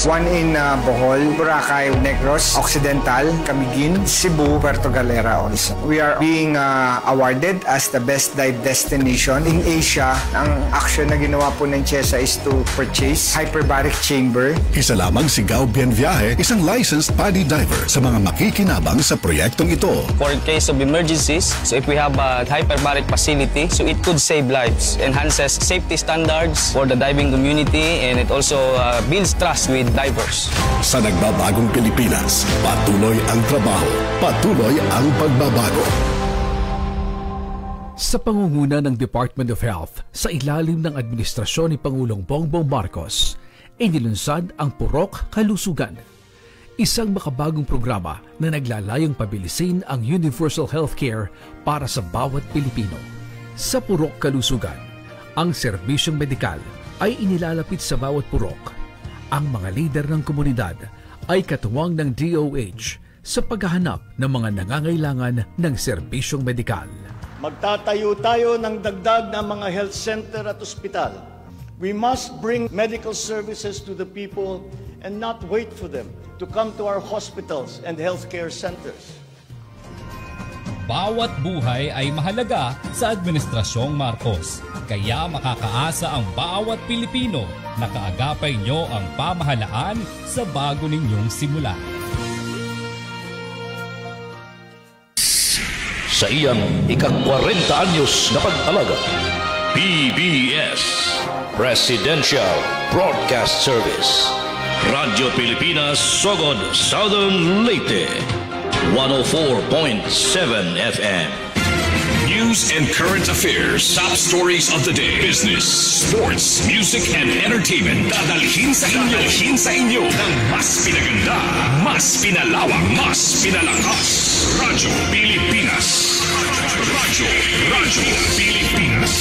One in Bohol, Boracay, Negros, Occidental, Camiguin, Cebu, Puerto Galera also. We are being awarded as the best dive destination in Asia. Ang action na ginawa po ng CHESA is to purchase hyperbaric chamber. Isa lamang si Gao Bienviaje, isang licensed PADI diver sa mga makikinabang sa proyektong ito. For case of emergencies, so if we have a hyperbaric facility, so it could save lives, enhances safety standards for the diving community, and it also builds trust with divers. Sa nagbabagong Pilipinas, patuloy ang trabaho, patuloy ang pagbabago. Sa pangunguna ng Department of Health sa ilalim ng administrasyon ni Pangulong Bongbong Marcos, inilunsad ang Purok Kalusugan, isang makabagong programa na naglalayong pabilisin ang universal healthcare para sa bawat Pilipino. Sa Purok Kalusugan, ang serbisyong medikal ay inilalapit sa bawat purok. Ang mga lider ng komunidad ay katuwang ng DOH sa paghahanap ng mga nangangailangan ng serbisyong medikal. Magtatayo tayo ng dagdag na mga health center at ospital. We must bring medical services to the people and not wait for them to come to our hospitals and healthcare centers. Bawat buhay ay mahalaga sa Administrasyong Marcos. Kaya makakaasa ang bawat Pilipino na kaagapay nyo ang pamahalaan sa bago ninyong simula. Sa iyang ika-40 anyos na pag-alaga, PBS, Presidential Broadcast Service, Radyo Pilipinas, Sogod, Southern Leyte, 104.7 FM. News and current affairs, top stories of the day, business, sports, music, and entertainment. Dadalhin sa inyo ng mas pinaganda, mas pinalawak, mas pinalakas. Radyo Pilipinas. Radyo Pilipinas.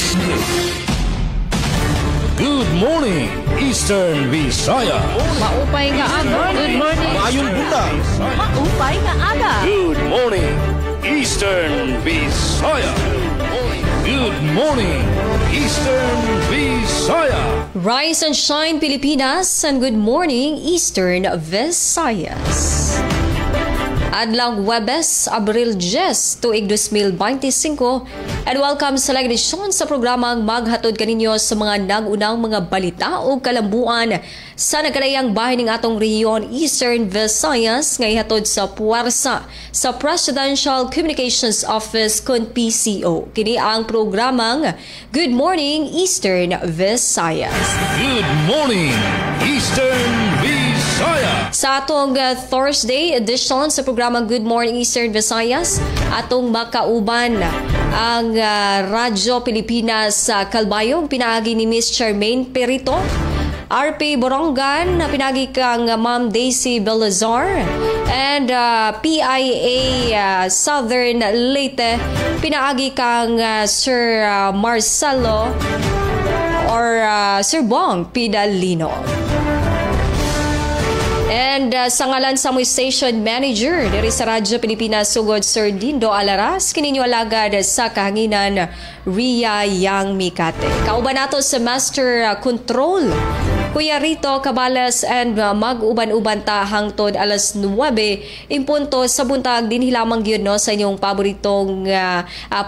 Good morning, Eastern Visaya. Maupay nga aga. Good morning. Mayong bulan. Maupay nga aga. Good morning, Eastern Visaya. Good morning, Eastern Visaya. Rise and shine, Pilipinas, and good morning, Eastern Visayas. Adlang Webes, Abril 10, tuig 2025, and welcome sa edisyon sa programang maghatod kaninyo sa mga nagunang mga balita o kalambuan sa nagkalayang bahin ng atong rehiyon Eastern Visayas ngay hatod sa puwersa sa Presidential Communications Office kun PCO. Kini ang programang Good Morning Eastern Visayas. Good morning, Eastern Visayas. Sa atong Thursday edition sa programang Good Morning Eastern Visayas, atong makauban ang Radyo Pilipinas sa Calbayog, pinaagi ni Miss Charmaine Perito. RP Borongan, pinagi kang Ma'am Daisy Belazar, and PIA Southern Leyte, pinaagi kang Sir Marcelo or Sir Bong Pidalino. And sa ngalan sa mga station manager diri sa Radyo Pilipinas sugod Sir Dindo Alaras, kininyo alagad sa kahanginan Ria Yang Mikate. Kauban nato sa Master Control Kuya Rito Cabalas, and mag-uban-uban ta hangtod alas 9 impunto sa buntag din lamang gyud no sa inyong paboritong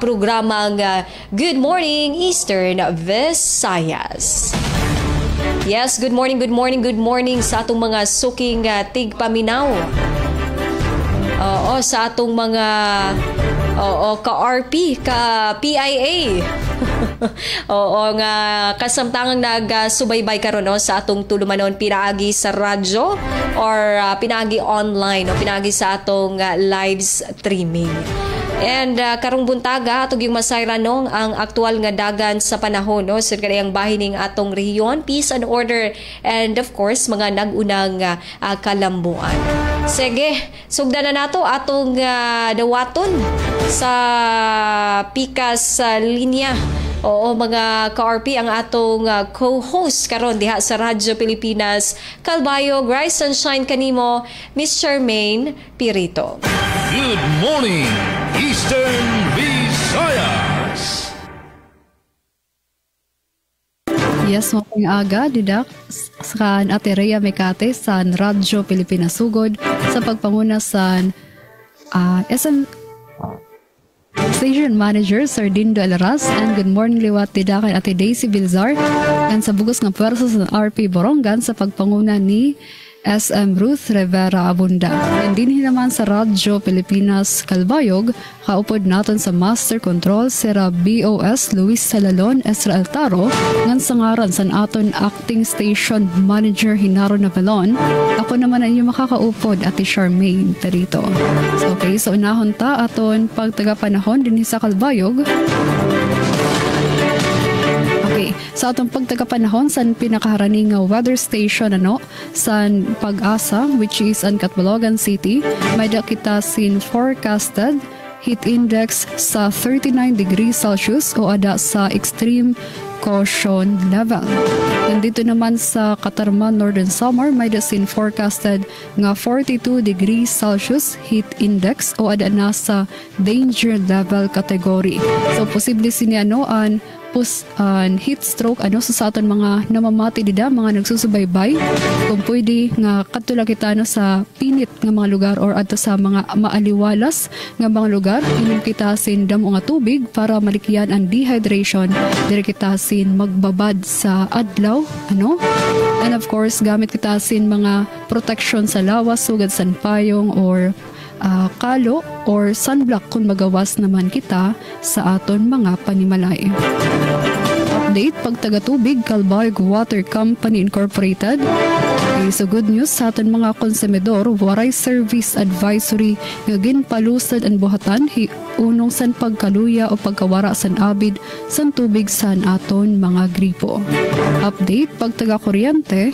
programang Good Morning Eastern Visayas. Yes, good morning sa atong mga suking tigpaminaw. Oo, sa atong mga ka-RP, ka-PIA. Oo, nga kasamtangang nagsubaybay karon no sa atong tulumanon pinaagi sa radyo or pinaagi online o pinaagi sa atong live streaming. And karong buntaga atong yung masayra no ang aktual nga dagan sa panahon no sa kanang bahin ning atong rehiyon, peace and order, and of course mga nagunang kalambuan. Sige, sugdan na nato atong dawaton sa pikas linya. Oo, mga ka-RP, ang atong co-host karon diha sa Radyo Pilipinas Calbayog, Rise and Shine kanimo, Miss Charmaine Pirito. Good morning, Eastern Visayas. Yes, mo pong aga, didak sa Ate Rhea Mecate sa Radyo Pilipinas Sugod sa pagpanguna sa SM Station Manager Sir Dindo Alaras, and good morning liwat didak kay Ate Daisy Bilzar and sa bugos ng pwersa sa RP Borongan sa pagpanguna ni SM Ruth Rivera Abunda. And din naman sa Radyo Pilipinas Calbayog, kaupod natin sa Master Control Sira BOS Luis Salalon Ezra Altaro ngan sa ngaran sa aton Acting Station Manager Hinaro Navalon. Ako naman ang inyong makakaupod Ate Charmaine Perito. So, okay, so unahon ta aton pagtagapanahon din sa Calbayog. Okay, sa atong pagtagapanahon sa pinakaharani nga weather station sa Pag-asa, which is ang Catbalogan City, may kita sin forecasted heat index sa 39 degrees Celsius o ada sa extreme caution level. Nandito naman sa Katarman, Northern Samar, may sin forecasted nga 42 degrees Celsius heat index o ada na sa danger level category. So, posible sinianoan heat stroke sa aton mga namamati dida, mga nagsusubaybay, kung pwede nga katulad kita sa pinit nga mga lugar or ato sa mga maaliwalas nga mga lugar, inom kita sin damo nga tubig para malikyan ang dehydration, dire kita sin magbabad sa adlaw, and of course gamit kita sin mga protection sa lawas, sugad san payong or kalo or sunblock kung magawas naman kita sa aton mga panimalay. Update, pagtagatubig, Calbayog Water Company Incorporated. Okay, so good news sa aton mga konsumidor, waray service advisory nga ginpalusad ang buhatan unong san pagkaluya o pagkawara san abid san tubig san aton mga gripo. Update, pagtaga-kuryente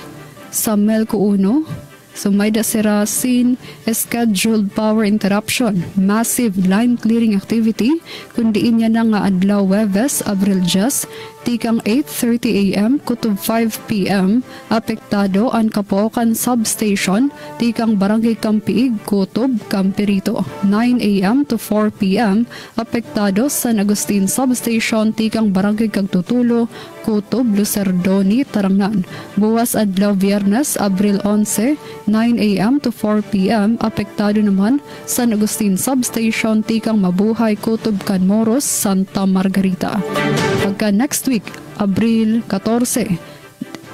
sa Melco 1. So may dasira sin scheduled power interruption, massive line clearing activity, kundi inya na nga adlaw Webes, Abril Jas, tikang 8:30 AM kutob 5 PM, apektado ang Kapookan Substation, tikang Barangay Campiig, kutob Campirito, 9 AM to 4 PM, apektado San Agustin Substation, tikang Barangay Kagtutulo, kutob Lucerdoni, Tarangnan. Buwas adlaw Biyernes, Abril 11, 9 AM to 4 PM, apektado naman San Agustin Substation, tikang Mabuhay, kutob Canmoros, Santa Margarita. Pagka next week, Abril 14,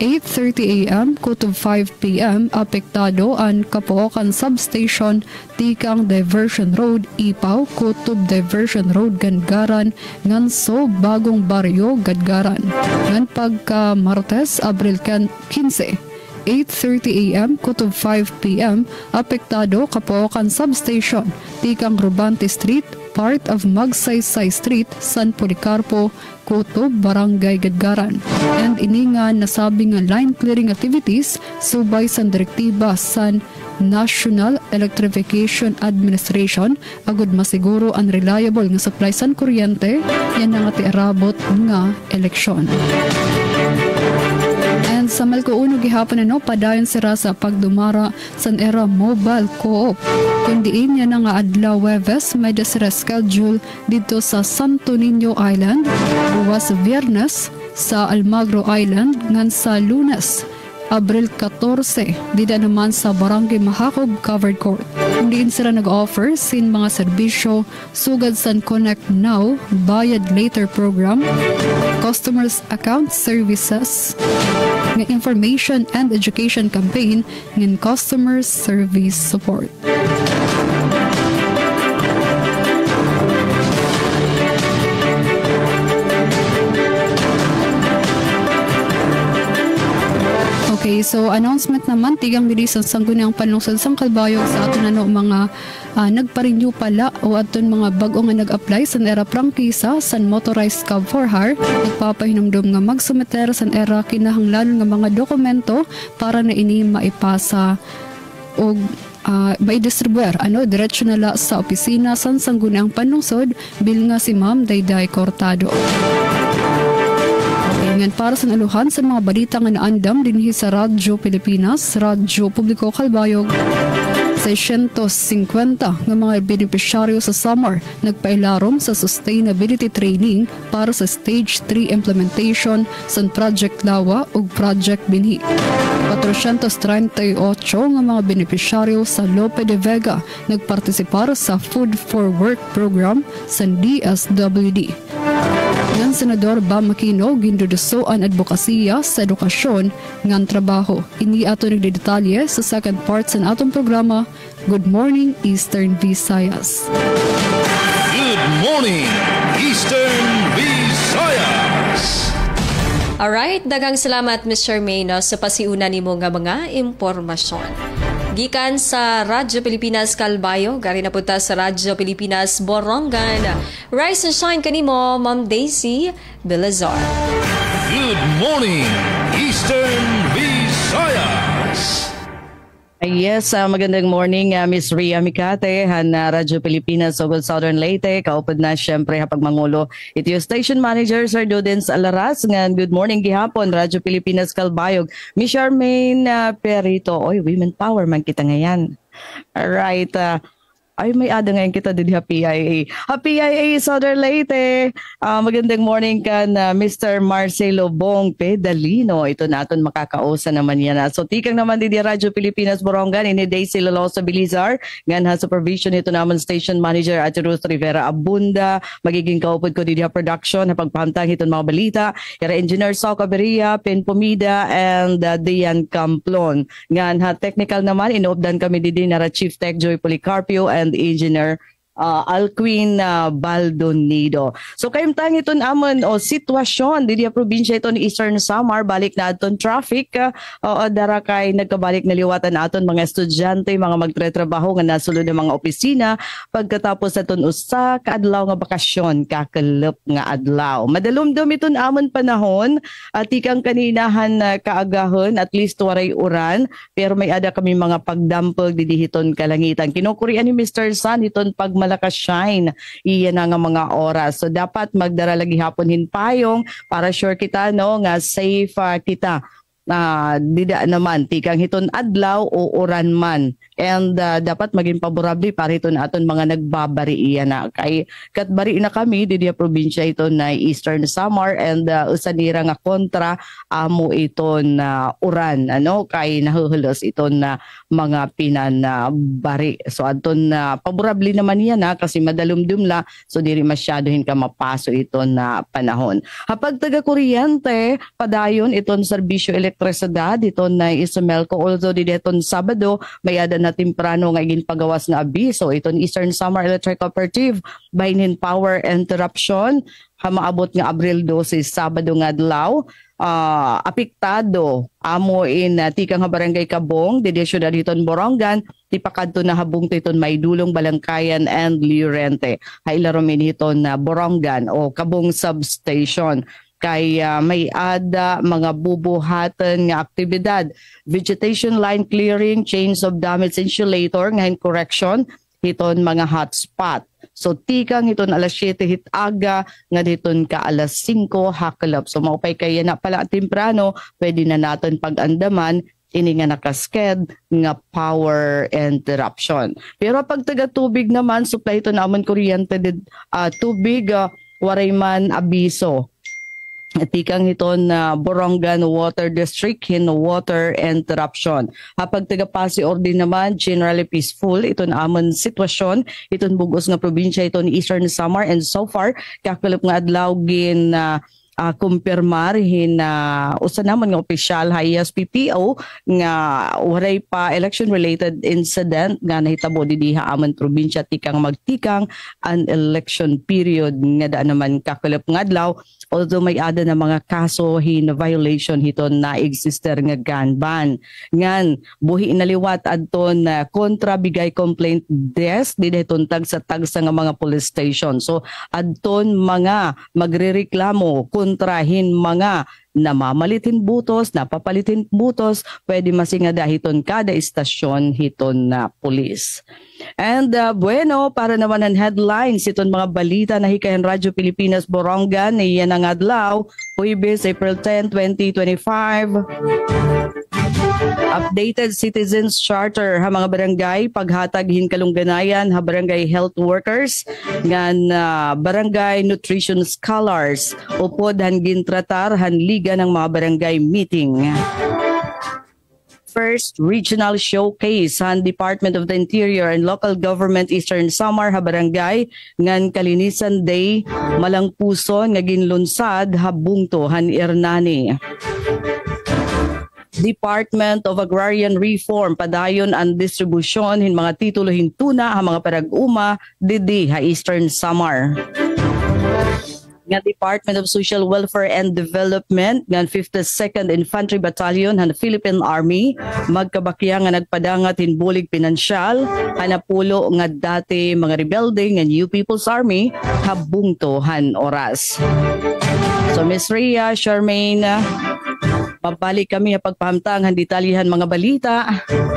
8:30 AM kutob 5 PM, apektado ang Kapookan Substation, tikang Diversion Road, Ipaw, kutob Diversion Road, Gangaran, nganso Bagong Baryo, Gadgaran. Ngan pagka Martes, Abril 15, 8:30 AM kutob 5 PM, apektado Kapookan Substation, tikang Rubante Street, part of Magsaysay Street, San Policarpo, kutob Barangay Gadgaran. And iningan nasabi nga line clearing activities subay sa direktiba sa National Electrification Administration agud masiguro ang reliable nga supply sa kuryente yan nga tiarabot nga eleksyon. And sa Melco 1 gihapon padayon sira sa pagdumara sa era mobile co-op. Kundiin yan nga adlaw Webes may sira schedule dito sa Santo Niño Island, buwas Biyernes sa Almagro Island, ngan sa Lunes Abril 14, dida naman sa Barangay Mahacob Covered Court. Kundiin sila nag-offer sin mga serbisyo sugad sa Connect Now, Bayad Later Program, Customers Account Services, ng Information and Education Campaign, ng Customer Service Support. Okay, so announcement naman, tigang bilisan sangguniang panlungsod sang Calbayog sa aton mga nagpa-renew pala o aton mga bago nga nag-apply sa era prangkisa sa motorized cab for hire. Nagpapahinumdum nga magsumeter sa era kinahanglan nga mga dokumento para na ini maipasa o may distribuer diretso na sa opisina sa sangguniang panlungsod bil nga si Ma'am Dayday Cortado. Ngan para sa naluhan sa mga balita nga naandam dinhi sa Radyo Pilipinas, Radyo Publiko Calbayog, 650 nga mga benepisyaryo sa Samar nagpailarom sa sustainability training para sa Stage 3 implementation sa Project Lawa ug Project Binhi. 438 nga mga benepisyaryo sa Lope de Vega nagpartisipar sa Food for Work program sa DSWD. Ng Senador Bam Aquino gindudusoan advokasya sa edukasyon ngan trabaho. Ini ato nagdedetalye sa second part sa atong programa Good Morning Eastern Visayas. Good morning, Eastern Visayas. Alright, dagang salamat Mr. Mayno sa pasiuna nimo nga mga impormasyon. Gikan sa Radyo Pilipinas Calbayo, gari na punta sa Radyo Pilipinas Borongan. Rise and shine kanimo, Ma'am Daisy Belazar. Good morning, Eastern Visayas. Yes, magandang morning, Miss Ria Mikate, Radyo Pilipinas, Sogol Southern Leyte. Kaupad na siyempre hapag mangulo. Ito yung station manager, Sir Dudens Alaras. Good morning gihapon, Radyo Pilipinas Calbayog. Miss Charmaine Perito. Oy, women power man kita ngayon. Alright, ay may ada ngayon kita din PIA. PIA Southern Leyte. Magandang morning ka na Mr. Marcelo Bong Pedalino. Ito natin makakausa naman yan. So tikang naman din Radyo Pilipinas Borongan. Ini Daisy Lalosa Bilizar. Ngan ha supervision ito naman station manager at Ruth Rivera Abunda. Magiging kaupod ko din production. Napagpahamtang ito mga balita. Yara Engineer Soca Beria, Pen Pomida, and Dian Camplon. Ngan ha technical naman. Inoobdan kami din na Chief Tech Joy Policarpio and Engineer Alquin Baldonido. So kayong ito naman sitwasyon dito probinsya ito ni Eastern Samar, balik na aton traffic dara kay nagkabalik na liwatan aton mga estudyante, mga magtre-trabaho nga nasulod ng mga opisina pagkatapos aton usa ka adlaw nga bakasyon kakelep nga adlaw. Madalumdom ito amon panahon at ikang kaninahan kaagahon at least waray uran pero may ada kami mga pagdampog didihiton kalangitan. Kinukurian ni Mr. Sun iton pag malakas shine iyan nga mga oras. So dapat magdara lagi hapon hinpayong para sure kita no nga safe kita. Dida naman tikang hiton adlaw o oran man and dapat maging paborable para ito na aton mga nagbabari iyan na kay katbari na kami di probinsya ito na Eastern Samar and usanira nga kontra amo ito na uran ano kay nahuhulos ito na mga pinanabari so aton na paborable naman yan na kasi madalumdumla so diri masyadohin ka mapaso ito na panahon. Hapag taga kuryente padayon iton serbisyo elektrisidad ito na Isamelco although dideton Sabado may ada na temprano nga ginpagawas nga abiso iton Eastern Samar Electric Cooperative bainin power interruption maabot nga Abril 12 Sabado nga adlaw apektado amo in tikang nga barangay Kabong didi syudad hiton Borongan tipakadto na habong titon Maydulong Balangkayan and Llorente hailaromin hiton na Borongan o Kabong substation kay may ada mga bubuhatan nga aktibidad vegetation line clearing change of damage insulator ngayon correction hiton mga hotspot. So tikang hiton alas 7 hit aga nga hiton ka alas 5 hakalap. So maupay kaya na pala temprano pwede na naton pag-andaman ini nga nakasked nga power interruption. Pero pag taga tubig naman supply ito naman kuryente tubig waray man abiso. Tikang hiton na Borongan Water District hin water interruption. Hapag taga Pasig Ordin naman generally peaceful iton amon sitwasyon iton bugos nga probinsya iton Eastern Samar and so far kakulop nga adlaw gin kumpirmar hin usa naman nga opisyal hayas PPO nga waray pa election related incident nga nahitabo diha amon probinsya tikang magtikang an election period nga da naman kakulop nga adlaw although may ada na mga kaso hin violation hiton na exister nga gun ban ngan buhi naliwat adton kontra bigay complaint desk didayton tag sa nga mga police station so adton mga magrereklamo kontrahin mga namamalitin butos, napapalitin butos, pwede masingada hiton kada istasyon hiton na pulis. And bueno, para naman ang headlines, iton mga balita na hikayan Radyo Pilipinas Borongan, iyan ang adlaw, Huwebes, April 10, 2025. Updated Citizens Charter ha mga barangay paghatag hinkalungganayan ha barangay health workers ngan barangay nutrition scholars upod han gintratar han liga ng mga barangay meeting. First regional showcase han Department of the Interior and Local Government Eastern Samar ha barangay ngan Kalinisan Day malang puson nga ginlunsad ha bungto han Irnani. Department of Agrarian Reform padayon ang distribusyon hin mga titulo hintuna ha mga parag-uma didi ha Eastern Samar. Nga Department of Social Welfare and Development ng 52nd Infantry Battalion ng Philippine Army magkabakya nga nagpadangat hinbulig pinansyal hanapulo nga dati mga rebelde ng New People's Army habungto han oras. So Ms. Rhea, Charmaine, mabalik kami ang pagpahamtang han detalyahan mga balita.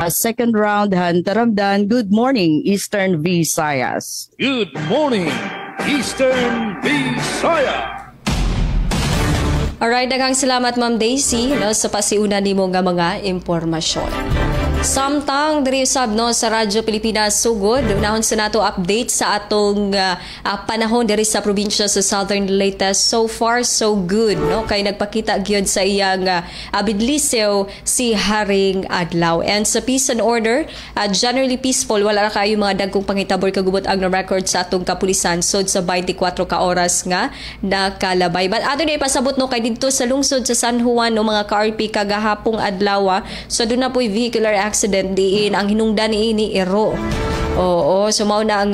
Second round han taramdan. Good morning Eastern Visayas. Good morning, Eastern Visayas. Alright, daghang salamat Ma'am Daisy no, sa pasiuna nimo nga mga impormasyon. Samtang diri usab no sa Radyo Pilipinas sugod unahon sa nato update sa atong panahon diri sa probinsya sa Southern Leyte. So far so good no kay nagpakita gyud sa iyang abidlisew si Haring Adlaw. And sa peace and order, generally peaceful, wala ra kayo mga dagkong pangitabor kagubot ang record sa atong kapulisan sud sa 24 ka oras nga nakalabay. But ato na ipasabot no kay didto sa lungsod sa San Juan no mga ka-RP kagahapong adlaw so doon na po'y vehicular accident diin ang hinungdan niini ero. Oo, so mao na ang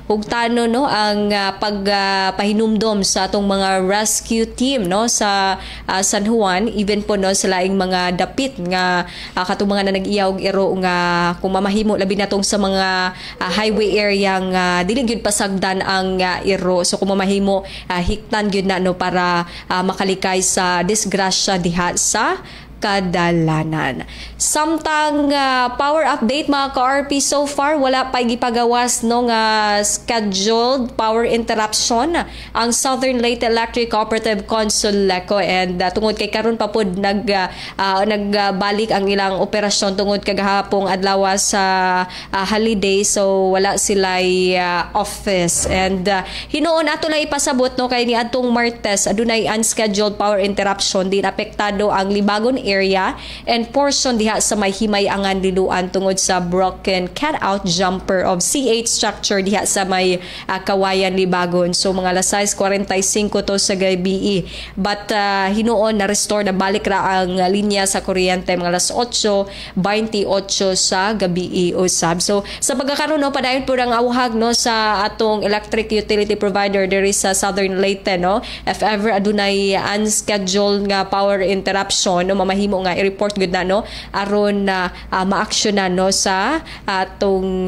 hugtano no ang pagpahinumdom sa atong mga rescue team no sa San Juan, even po no sa laing mga dapit nga katong mga nag-iyaw og ero nga kung mamahimo labi natong sa mga highway area nga dili gyud pasagdan ang ero. So kung mamahimo hiktan gyud na no para makalikay sa disgrasya diha sa kadalanan. Samtang power update mga ka-RP, so far wala pa gipagawas no nga scheduled power interruption ang Southern Leyte Electric Cooperative Consoleco, and tungod kay karon pa pod nagbalik ang ilang operasyon tungod kagahapong adlaw sa holiday, so wala sila'y office. And hinuon ato lang ipasabot no kay niadtong Martes adunay unscheduled power interruption din apektado ang Libagon area and portion diha sa may himay-angan liluan tungod sa broken cut-out jumper of C8 structure diha sa may Kawayan, Libagon. So mga 6:45 to sa gabi. But hinuon na restore na balik ra ang linya sa kuryente mga 8:28 sa gabi usab. So sa pagkakaroon no padayon pud ang awhag no sa atong electric utility provider diri sa Southern Leyte no. If ever adunay unscheduled nga power interruption no mamahimo nga i-report gud na no aron na ma-actionan no sa atong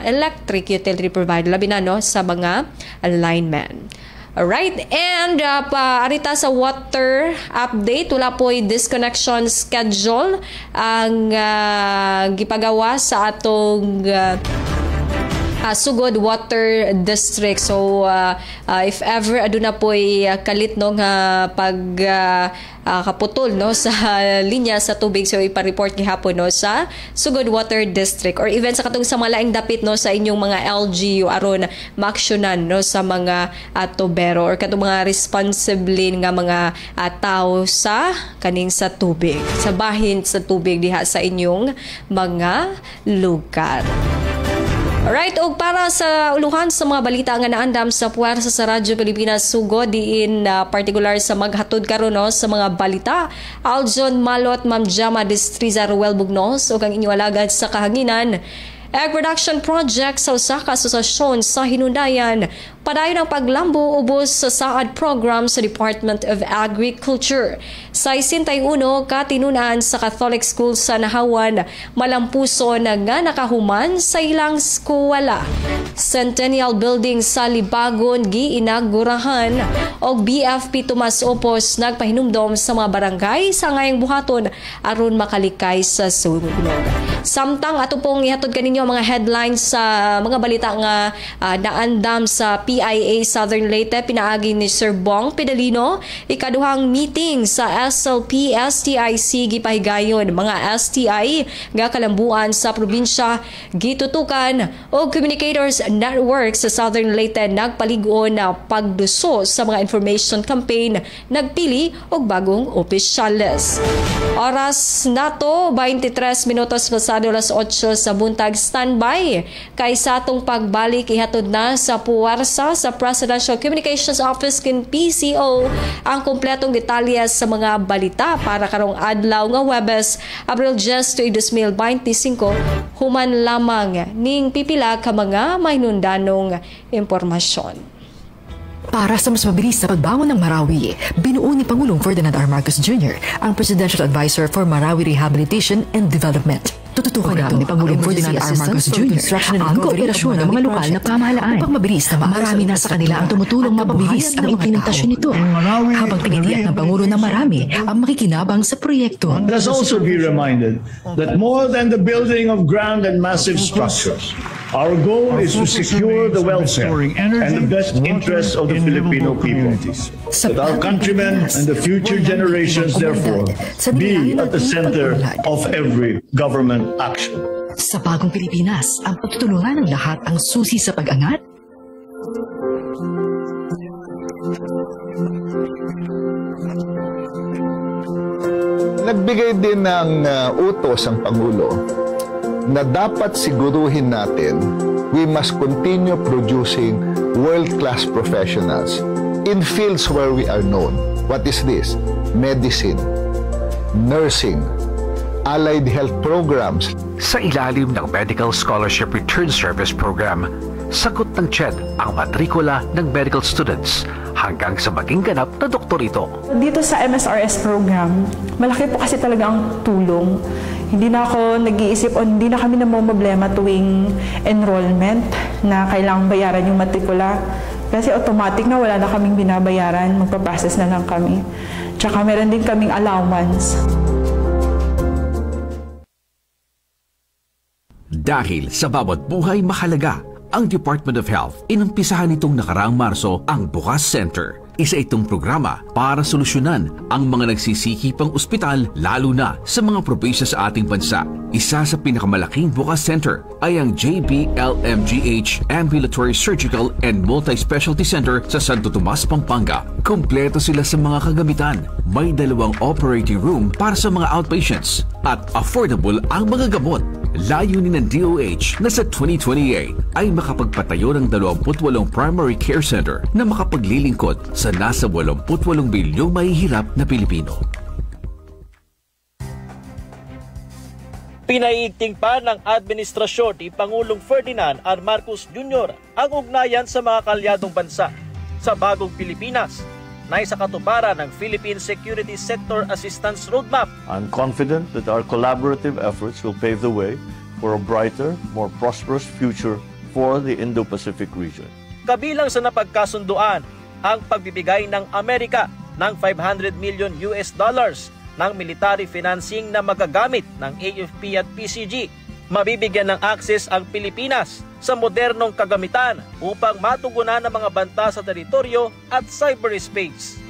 electric utility provider labi na no sa mga linemen. Alright, and arita sa water update, wala po'y disconnection schedule ang gipagawa sa atong Sugod Water District. So if ever aduna po'y kalit no nga pag kaputol no sa linya sa tubig, so ipa-report gihapon no sa Sugod Water District or even sa katong sa malaing dapit no sa inyong mga LGU aron maaksyonan no sa mga tubero or katong mga responsible nga mga tao sa kaning sa tubig, sa bahin sa tubig diha sa inyong mga lugar. Alright, og para sa uluhan sa mga balita nga naandam sa puwersa sa Radyo Pilipinas sugod diin particular sa maghatod karon no sa mga balita, Aljon Malot, Ma'am Jama Destriza Ruel Bugnos ug ang inyong alagad sa kahanginan. Egg production project sa usa ka asosasyon sa hinundayan padayon ang paglambo ubos sa saad program sa Department of Agriculture. Sa 61 katinunan sa Catholic School sa Nahawan, malampuso na nga nakahuman sa ilang eskwela. Centennial Building sa Libagon giinagurahan og BFP Tomas Opos nagpahinumdom sa mga barangay sa ngayong buhaton aron makalikay sa sunog. Samtang ato pong ihatod kaninyo mga headlines sa mga balita nga naandam sa PIDF TIA Southern Leyte pinaagi ni Sir Bong Pedalino ikaduhang meeting sa SLP STIC gipahigayon mga STI nga kalambuan sa probinsya gitutukan og Communicators Network sa Southern Leyte nagpaligon na pagduso sa mga information campaign nagpili og bagong opisyales. Oras nato 23 minutos pasado alas 8 sa buntag. Standby kay sa atong pagbalik ihatod na sa puwersa sa Presidential Communications Office kin PCO ang kompletong detalye sa mga balita para karong adlaw nga Huwebes, Abril 10, 2025 human lamang ning pipila ka mga mahinundanong impormasyon. Para sa mas mabilis na pagbangon ng Marawi, binuo ni Pangulong Ferdinand R. Marcos Jr. ang Presidential Advisor for Marawi Rehabilitation and Development. Tututukan ito ni Pangulong Ferdinand R. Marcos Jr. ang kooperasyon ng mga lokal na pamahalaan upang mabilis na marami na sa kanila ang tumutulong mapabilis ang implementasyon nito habang tinitiyak ng Pangulo na marami ang makikinabang sa proyekto. Let us also be reminded that more than the building of grand and massive structures, our goal is to secure the welfare and the best interests of the Filipino people. That our countrymen and the future generations, therefore, be at the center of every government action. Sa bagong Pilipinas, ang pagtutulungan ng lahat ang susi sa pag-angat. Nagbigay din ng utos ang Pangulo na dapat siguruhin natin we must continue producing world-class professionals in fields where we are known. What is this? Medicine, nursing, allied health programs. Sa ilalim ng Medical Scholarship Return Service Program, sagot ng CHED ang matrikula ng medical students hanggang sa maging ganap na doktorito. Dito sa MSRS program, malaki po kasi talaga ang tulong. Hindi na ako nag-iisip o hindi na kami namomroblema tuwing enrollment na kailangang bayaran yung matrikula. Kasi automatic na wala na kaming binabayaran, magpaprocess na lang kami. Tsaka meron din kaming allowance. Dahil sa bawat buhay mahalaga, ang Department of Health inumpisahan nitong nakaraang Marso ang Bukas Center. Isa itong programa para solusyonan ang mga nagsisikipang ospital lalo na sa mga probinsya sa ating bansa. Isa sa pinakamalaking Bukas Center ay ang JBLMGH Ambulatory Surgical and Multi-Specialty Center sa Santo Tomas, Pampanga. Kompleto sila sa mga kagamitan. May 2 operating room para sa mga outpatients at affordable ang mga gamot. Layunin ng DOH na sa 2028 ay makapagpatayo ng 28 primary care center na makapaglilingkod sa nasa 88 milyong mahihirap na Pilipino. Pinaiigting pa ng administrasyon ni Pangulong Ferdinand R. Marcos Jr. ang ugnayan sa mga kalyadong bansa sa bagong Pilipinas na isa katuparan ng Philippine Security Sector Assistance Roadmap. I'm confident that our collaborative efforts will pave the way for a brighter, more prosperous future for the Indo-Pacific region. Kabilang sa napagkasunduan ang pagbibigay ng Amerika ng $500 million ng military financing na magagamit ng AFP at PCG. Mabibigyan ng access ang Pilipinas sa modernong kagamitan upang matugunan ang mga banta sa teritoryo at cyberspace.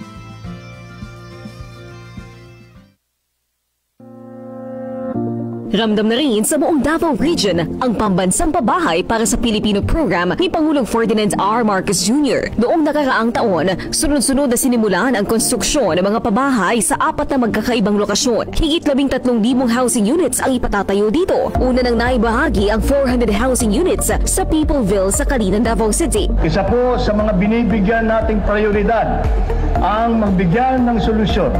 Ramdam na rin sa buong Davao Region ang pambansang pabahay para sa Pilipino program ni Pangulong Ferdinand R. Marcos Jr. Noong nakaraang taon, sunod-sunod na sinimulan ang konstruksyon ng mga pabahay sa 4 na magkakaibang lokasyon. Higit 13,000 housing units ang ipatatayo dito. Una nang naibahagi ang 400 housing units sa Peopleville sa Kalinan, Davao City. Isa po sa mga binibigyan nating prioridad ang magbigyan ng solusyon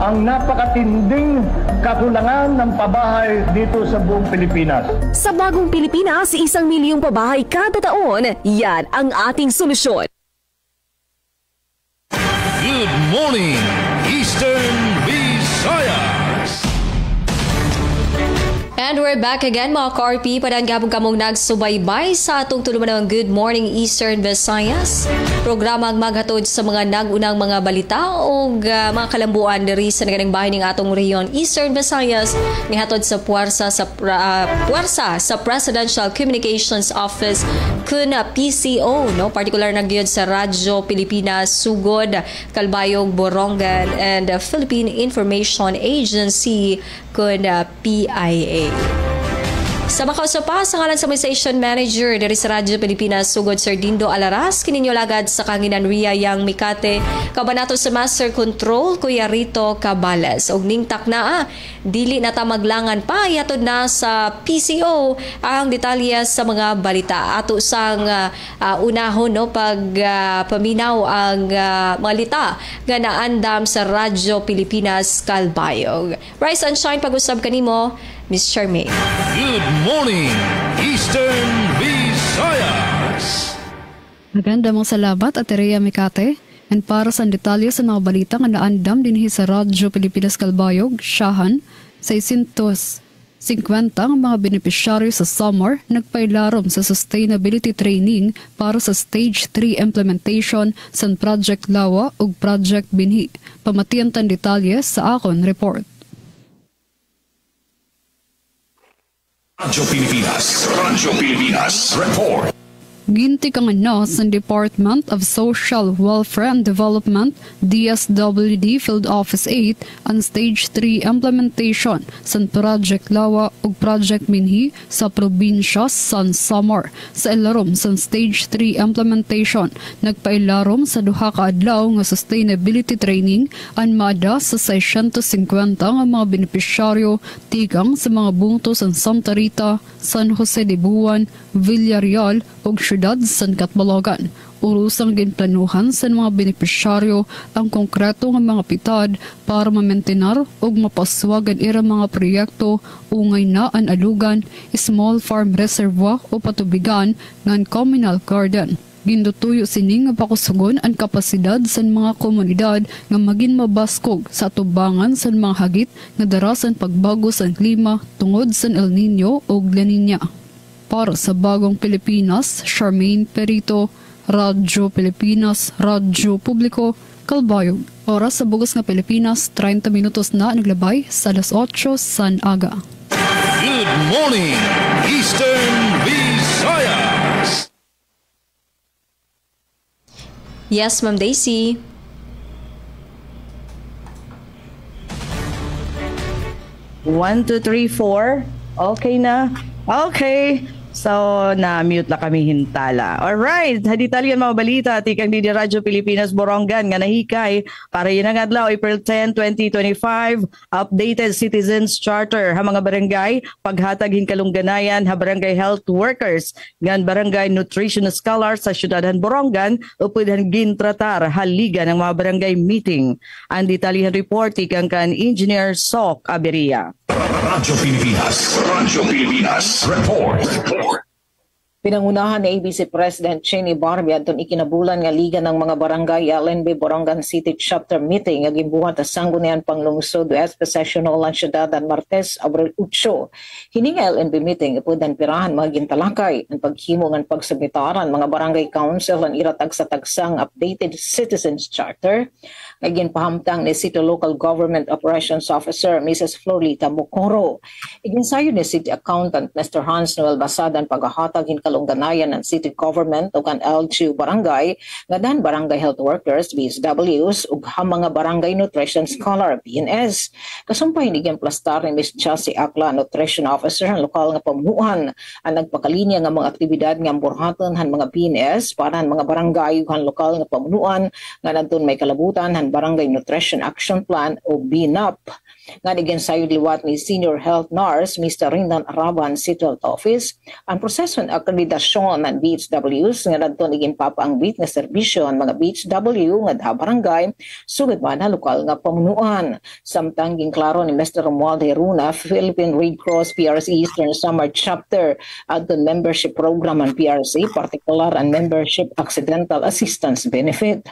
ang napakatinding kakulangan ng pabahay dito sa buong Pilipinas. Sa bagong Pilipinas, 1 milyong pabahay kada taon. Yan ang ating solusyon. Good morning, Eastern Visayas! And we're back again mga ka-RP. Padangabong kamong nagsubaybay sa atong tulumanang Good Morning Eastern Visayas. Programang maghatod sa mga nagunang mga balita o mga kalambuan diri sa naganing bahay ng atong rehiyon Eastern Visayas. Nihatod sa puwersa sa Presidential Communications Office kun PCO, no, particular na gyud sa Radyo Pilipinas Sugod, Kalbayog, Borongan, and Philippine Information Agency kun PIA. Sa makausapa sa ngalan sa Station Manager diri sa Radyo Pilipinas Sugod, Sir Dindo Alaras, kininyo lagad sa kanginan Ria Yang Mikate, kabanato sa Master Control Kuya Rito Cabales. Og ning taknaa, dili na ta maglangan pa yatod na sa PCO ang detalye sa mga balita. Ato sang unahon, no, pag paminaw ang mga lita nga naandam sa Radyo Pilipinas Kalbayog. Rise and shine pag-usab kanimo, Miss Charmaine. Good morning, Eastern Visayas. Maganda mong salamat at Ria Mikate. And para sa detalye sa mga balita nga naandam din sa Radyo Pilipinas Kalbayog, Shahan, 650 ang mga benepisyaryo sa summer nagpailarom sa sustainability training para sa Stage 3 implementation sa Project Lawa ug Project Binhi. Pamatian tan detalye sa akon report. Radyo Pilipinas Report. Gintikangan na sa Department of Social Welfare and Development, DSWD Field Office 8, ang Stage 3 implementation sa Project Lawa ug Project Binhi sa probinsya sa Samar. Sa ilarom sa Stage 3 implementation, nagpailarom sa duha ka adlaw nga sustainability training ang maada sa 650 nga mga benepisyaryo tigang sa mga bungto sa Santa Rita, San Jose de Buwan, Villarreal ug siyudad San Catbalogan. Urusang ginplanuhan sa mga benepisyaryo ang konkreto nga mga pitad para mamentenar ug mapaswagan ira mga proyekto ungay na an alugan, small farm reservoir o patubigan ngan communal garden. Gindutuyo sini nga pakusugon ang kapasidad sa mga komunidad nga maging mabaskog sa atubangan sa mga hagit nga darasan pagbago sa klima tungod sa El Nino o La Nina. Para sa Bagong Pilipinas, Charmaine Perito, Radyo Pilipinas, Radyo Publiko, Kalbayog. Oras sa Bugos nga Pilipinas, 30 minutos na naglabay sa alas 8 san aga. Good morning, Eastern Visayas. Yes, Ma'am Daisy. One, two, three, four. Okay na. Okay. So, na-mute na kami hintala. Alright, haditalyan mga balita at ikang Didi Radyo Pilipinas Borongan nga nahikay para yun ang adlaw, April 10, 2025, updated Citizens Charter ha mga barangay, paghatag hinkalungganayan ha barangay health workers, ngan barangay nutrition scholar sa syudadan Borongan, upudhan gintratar haliga ng mga barangay meeting. Ang detalyihan report ikang kan Engineer Sok Aberia. Radyo Pilipinas Report. Pinangunahan ni ABC President Cheney Barbie adtong ikinabulan nga Liga ng mga Barangay LNB Borongan City Chapter Meeting nga gimbuhat sa Sangguniang Panglungsod West Sessional lang Syudadan Martes, Abril 8. Hini nga LNB meeting ipudan pirahan mga gintalakay ang paghimo ng pagsubmitaran mga Barangay Council ang iratag sa tagsang updated Citizens Charter nga ginpahamtang ni City Local Government Operations Officer Mrs. Florita Mocoro. Iginsayo ni City Accountant Mr. Hans Noel Basadan paghahatag kalungganayan ng city government o kan LGU barangay nga dan barangay health workers BSWs ug mga barangay nutrition scholar BNS. Kasumpay ni gimplastar ni Ms. Chelsea Akla, nutrition officer ang lokal nga pamunuan ang nagpakalinya nga mga aktibidad nga burhaton han mga BNS para han mga barangay ug han lokal nga pamunuan nga nanton may kalabutan han barangay nutrition action plan o BNUP. Nga niginsayod liwat ni Senior Health Nurse Mr. Rindan Araban City Health Office ang proseso ng akreditasyon ng BHWs nga nanton iginpapaangbit nga serbisyo ang mga BHW nga daha barangay sugad man na lokal nga pamunuan. Samtang ginklaro ni Mr. Romualdo Heruna, Philippine Red Cross PRC Eastern Samar Chapter at the membership program ng PRC, particular ang membership accidental assistance benefit.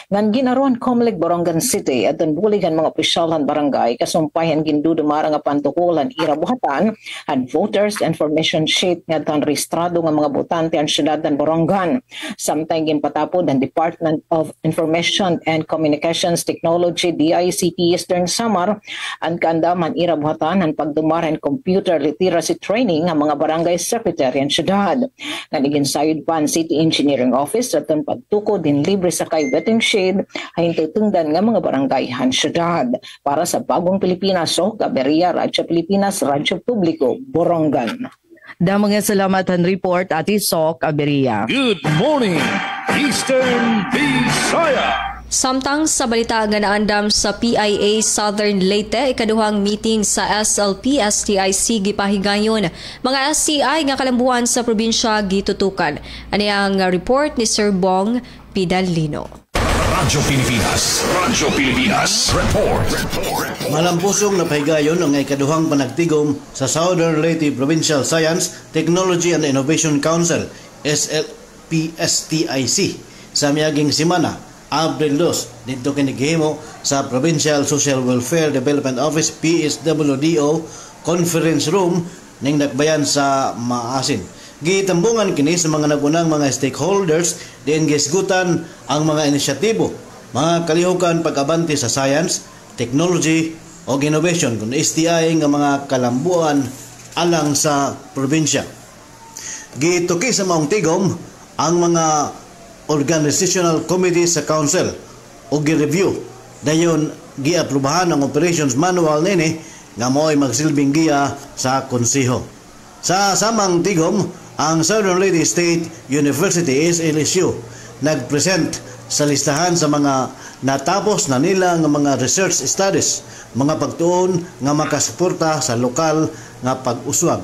Ngan ginaruan Comelec Borongan City at ang buligan mga opisyalan barangay kasumpayan gindudumara nga pantukulan irabuhatan at voters information sheet nga tan registrado nga mga mga botante ang siyudad ng Borongan. Samtang ginpatapod ang Department of Information and Communications Technology DICT Eastern Samar ang kaandaman irabuhatan ang pagdumar and computer literacy training ang mga barangay secretary ang siyudad. Nanigin sayod pa ang City Engineering Office at ang pagtuko din libre sa kay wetting shed ay tungdan nga mga barangay ang siyudad. Para sa Bagong Pilipinas, Aberia, Radyo Pilipinas, Radyo Publiko, Borongan. Damang salamat ang report, Ati Sok, Aberia. Good morning, Eastern Visaya. Samtang sa balita nga naandam sa PIA Southern Leyte, ikaduhang meeting sa SLP STIC gipahigayon. Mga STI nga kalambuan sa probinsya gitutukan. Ani ang report ni Sir Bong Pidalino. Radyo Pilipinas Report. Malampusong na pahigayon ang ikaduhang panagtigom sa Southern Leyte Provincial Science, Technology and Innovation Council SLPSTIC sa miaging simana, Abril 2, dito kinigihimo sa Provincial Social Welfare Development Office PSWDO Conference Room ning Dakbayan sa Maasin. Gitambungan kini sa mga nagunang mga stakeholders diin gisgutan ang mga inisyatibo, mga kalihukan pag-abante sa science, technology o innovation kung STI nga mga kalambuan alang sa probinsya. Gituki sa maong tigom ang mga organizational committee sa council o gi-review dayon giaprubahan ang operations manual nini nga mo'y magsilbing giya sa konseho. Sa samang tigom, ang Southern Leyte State University SLSU nagpresent sa listahan sa mga natapos na nila ng mga research studies, mga pagtuon nga makasuporta sa lokal nga pag-uswag.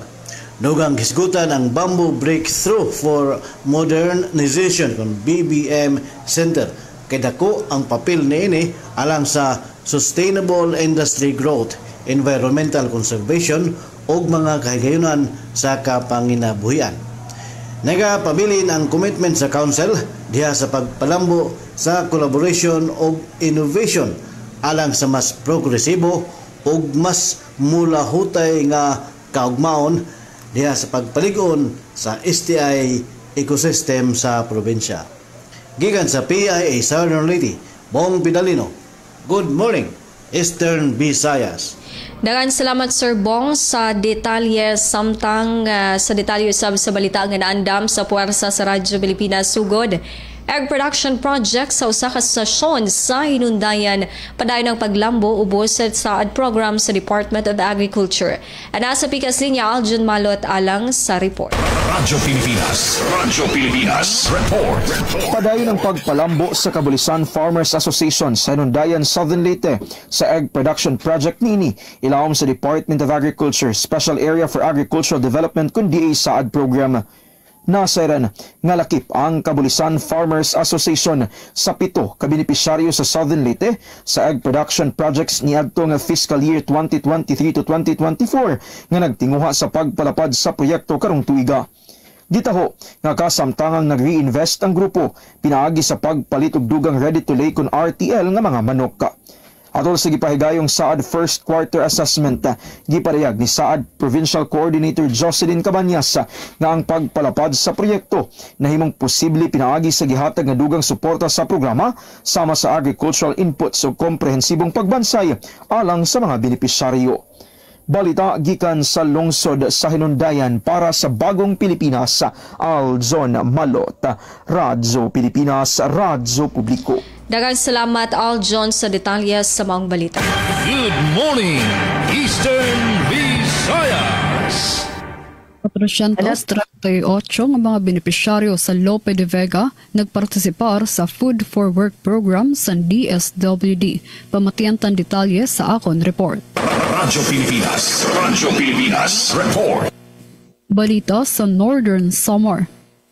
Dugang hisgutan ang Bamboo Breakthrough for Modernization kung BBM Center. Kay dako ang papel niini alang sa sustainable industry growth, environmental conservation o mga kahigayunan sa kapanginabuhian. Nagapabilin ang commitment sa Council diha sa pagpalambo sa collaboration o innovation alang sa mas progresibo o mas mulahutay nga kaugmaon diha sa pagpaligon sa STI ecosystem sa probinsya. Gikan sa PIA Southern Leyte, Bong Pidalino. Good morning, Eastern Visayas. Dagan salamat Sir Bong sa detalye samtang sa detalye usab sa balita nga naandam sa puwersa sa Radyo Pilipinas sugod. Egg production project sa usa ka stasyon sa Hinundayan padayon ng paglambo ubos sa saad program sa Department of Agriculture. Nasa pikas linya Aljon Malot alang sa report. Radyo Pilipinas Report. Padayon ng pagpalambo sa Kabulisan Farmers Association sa Hinundayan, Southern Leyte sa egg production project nini ilawom sa Department of Agriculture Special Area for Agricultural Development kundi saad program. Nasairan nga lakip ang Kabulisan Farmers Association sa 7 ka benepisyaryo sa Southern Leyte sa egg production projects niadto nga fiscal year 2023 to 2024 nga nagtinguha sa pagpalapad sa proyekto karong tuiga. Gitaho nga kasamtangang nag-reinvest ang grupo pinaagi sa pagpalit og dugang ready to lay kon RTL nga mga manok. Atol sa gipahigayong Saad First Quarter Assessment, giparehag ni Saad Provincial Coordinator Jocelyn Cabanyas nga ang pagpalapad sa proyekto nahimong posible pinaagi sa gihatag nga dugang suporta sa programa sama sa agricultural inputs o komprehensibong pagbansay alang sa mga benepisyaryo. Balita gikan sa lungsod sa Hinundayan para sa Bagong Pilipinas, Aljon Malot, Radyo Pilipinas, Radyo Publiko. Daghang salamat Aljon sa detalye sa maong balita. Good morning, Eastern Visayas. 438 ng mga benepisyaryo sa Lope de Vega nagpartisipar sa Food for Work program sa DSWD. Pamatiantan detalye sa akon report. Radyo Pilipinas Report. Balita sa Northern Samar.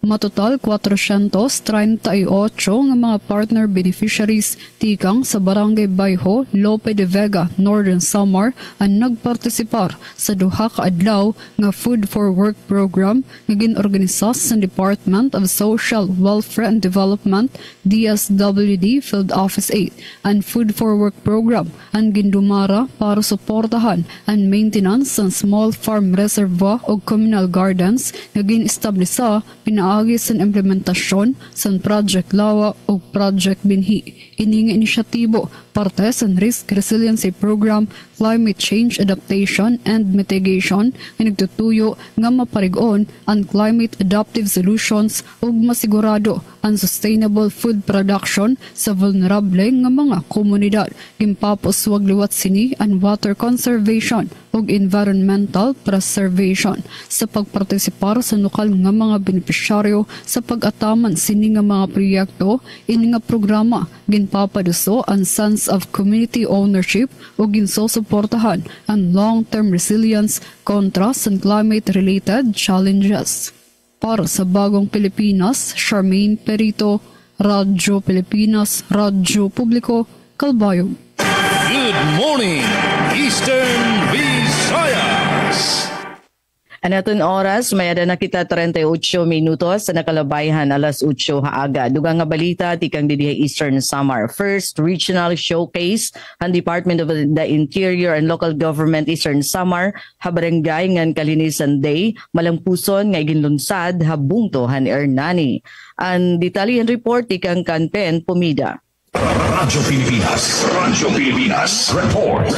Matotal 438 nga mga partner beneficiaries tikang sa Barangay Bayho, Lope de Vega, Northern Samar ang nagpartisipar sa duha ka adlaw nga Food for Work program nga ginorganisa sa Department of Social Welfare and Development DSWD Field Office 8 and Food for Work program ang gindumara para suportahan ang maintenance ng small farm reservoir o communal gardens nga gin-establisa pinaagi sa implementasyon sa Project Lawa o Project Binhi. Ini nga inisyatibo parte sa Risk Resiliency Program, Climate Change Adaptation and Mitigation nga nagtutuyo nga maparigon ang climate adaptive solutions ug masigurado ang sustainable food production sa vulnerable nga mga komunidad. Gimpapos wag liwat sini ang water conservation ug environmental preservation sa pagpartisipar sa lokal nga mga benepisyaryo sa pag-ataman sini nga mga proyekto. Ini nga programa ginpapaduso ang sense of community ownership ug ginsusuportahan ang long-term resilience kontra sa climate-related challenges. Para sa Bagong Pilipinas, Charmaine Perito, Radyo Pilipinas, Radyo Publiko, Calbayog. Good morning, Eastern Visayas! Anaton oras, mayada na kita 38 minutos sa nakalabayhan alas 8 haaga. Dugang nga balita, tikang didiha Eastern Samar. First Regional Showcase, ang Department of the Interior and Local Government Eastern Samar, habarangay ngan Kalinisan Day, malampuson nga iginlunsad, habungto han Ernani. Ang detalyihan report, tikang Kanpen Pumida. Radyo Pilipinas, report.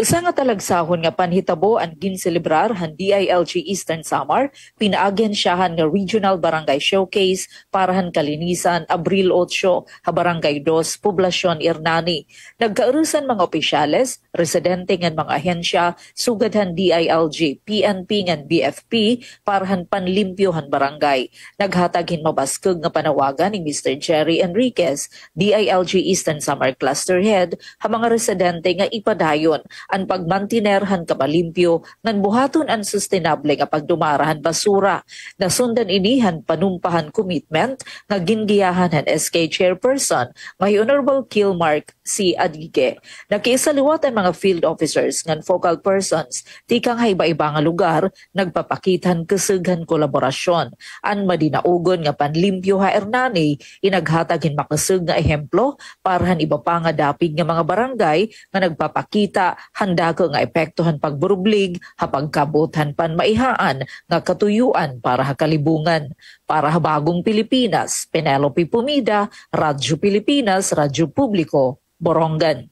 Usa nga talagsahon nga panhitabo ang ginselebrar han DILG Eastern Samar, pinaagensyahan nga Regional Barangay Showcase para han Kalinisan Abril 8, ha Barangay 2, Poblasyon Ernani. Nagkaurusan mga opisyales, residente ngan mga ahensya, sugad han DILG, PNP ngan BFP para han panlimpyo han barangay. Naghatag hin mabaskog nga panawagan ni Mr. Jerry Enriquez, DILG Eastern Samar Cluster Head, ha mga residente nga ipadayon ang pagmantinerhan kabalimpyo ngan buhaton ang sustainable nga pagdumarahan basura. Nasundan inihan panumpahan commitment nga gingiyahan han SK Chairperson may Honorable Kilmark C. Adige. Nakisaliwat ang mga field officers ngan focal persons tikang iba-iba nga lugar nagpapakitan keseghan kolaborasyon. An madinaugon nga panlimpyo ha Ernani inaghatagin makaseg nga ehemplo para han iba pa nga dapig nga mga barangay nga nagpapakita handa ko nga epektohan pagburublig hapagkabutan pan maihaan nga katuyuan para hakalibungan. Para ha Bagong Pilipinas, Penelope Pumida, Radyo Pilipinas, Radyo Publiko, Borongan.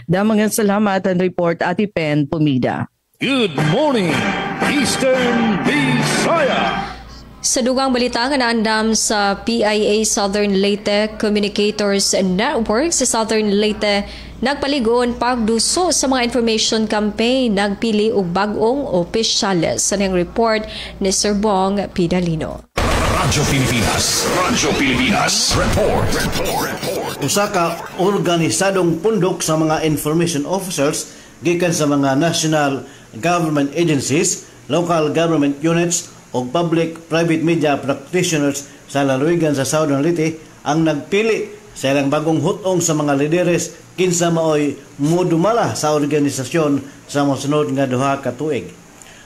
Damang salamat ang report Ati Pen Pumida. Good morning, Eastern Visayas! Sa dugang balita nga naandam sa PIA Southern Leyte Communicators Network sa Southern Leyte, nagpaligon pagduso sa mga information campaign, nagpili og bag-ong opisyales. Sa niyang report ni Sir Bong Pidalino. Radyo Pilipinas, report. Usa ka organisadong pundok sa mga information officers gikan sa mga national government agencies, local government units o public-private media practitioners sa lalawigan sa Southern Leyte ang nagpili sa ilang bagong hutong sa mga lideres kinsa maoy modumala sa organisasyon sa mosunod nga duha ka tuig.